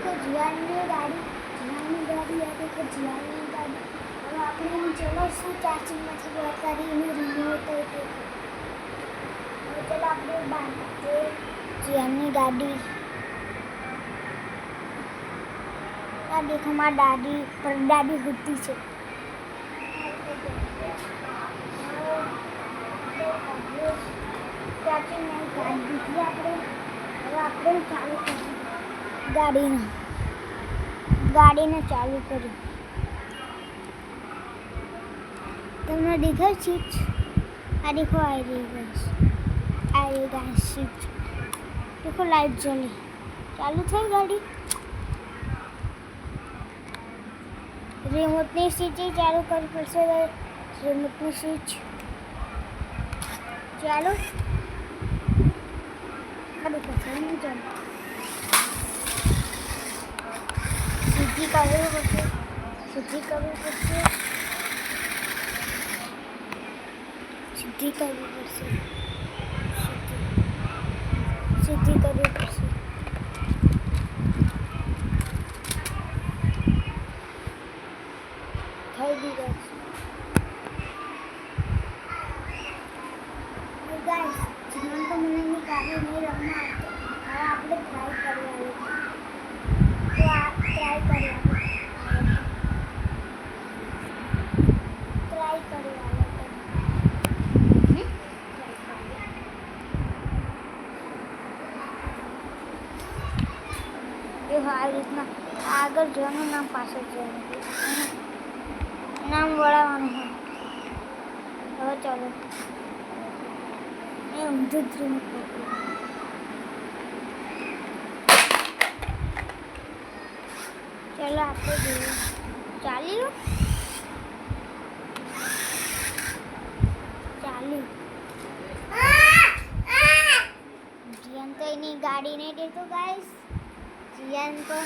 देखो जियानी गाड़ी आ देखो जियानी गाड़ी अब આપણે ચલો શું ચાર્જિંગ માંથી વાત કરીને રિમોટ તો ચલો આપણે બાંધે जियानी गाड़ी આ देखो માર દાદી પર દાદી હુતી છે ચાર્જિંગ નહીં ગાડી દીધી આપણે હવે આપણે ચાલુ કરી ગાડીને ચાલુ કરી તમને દેખાય સીટ આ देखो आ रही गाइस सीट देखो लाइट जली चालू થઈ ગાડી રિમોટની સ્વિચ ચાલુ કરવી પડશે રિમોટની સ્વિચ ચાલુ કરી પડશે નહીં ચાલુ સીધી કરવી પડશે સીધી કરવી પડશે સીધી કરવી પડશે સીધી કરવી પડશે થઈ ગઈ ગાઈસ જીવન તો મને એની ગાડી નહીં રમવા આવતો હવે આપણે ટ્રાય કરી તો આ ટ્રાય કરી આ રીતના આગળ જવાનું નામ પાછળ જવાનું નામ વળાવવાનું હોય હવે ચાલો એ ઊંધું જ રિમોટ ચાલો આપણે જોઈએ ચાલ્યું जियान तो इन्हीं गाड़ी नहीं देखो गाइस जियान को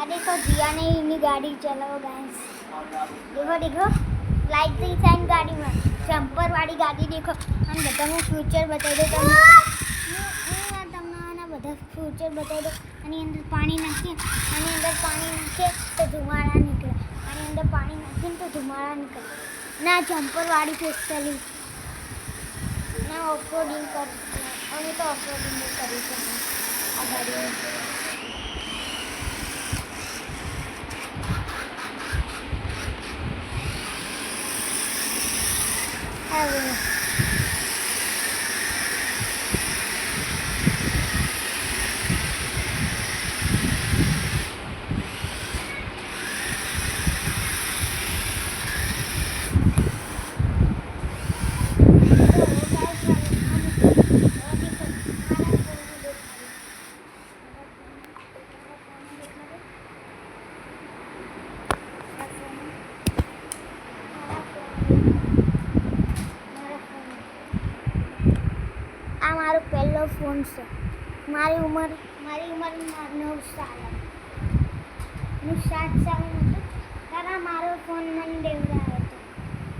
देखो जियान ने इन्हीं गाड़ी चलाओ गाइस देखो देखो लाइट थी साइन गाड़ी में जंपर वाली गाड़ी देखो हम बता मैं फ्यूचर बता दो તમને બધા ફ્યુચર બતાવી દો આની અંદર પાણી નાખીએ તો ધુમાડા નીકળે આની અંદર પાણી નાખીને તો ધુમાડા નીકળે ના જમ્પર વાળી ફેસ્ટલી ના ઓફરોડિંગ કરતી અમે તો ઓફરોડિંગ કરી શકીએ આ ગાડી હવે मारो पहलो फोन से मारी उम्र 9 साल मैं 7 साल में तारा मारो फोन मन देवड़ा है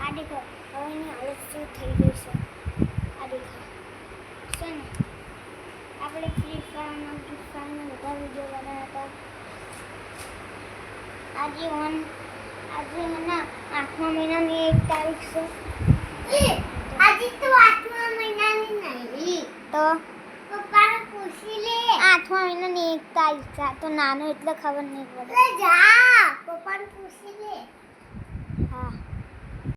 आ देखो હવે ની હાલત શું થઈ ગઈ છે આ देखो છે ને આપણે ફ્રી ફાયર બધા વિડિયો બનાવ્યા હતા આજે है ना 8મા મહિનાની 1 તારીખ છે આજે તો 8મા મહિનાની નહીં તો પપ્પાને પૂછી લે 8મા મહિનાની 1 તારીખ છે તો નાનો એટલે ખબર નહીં પડે જા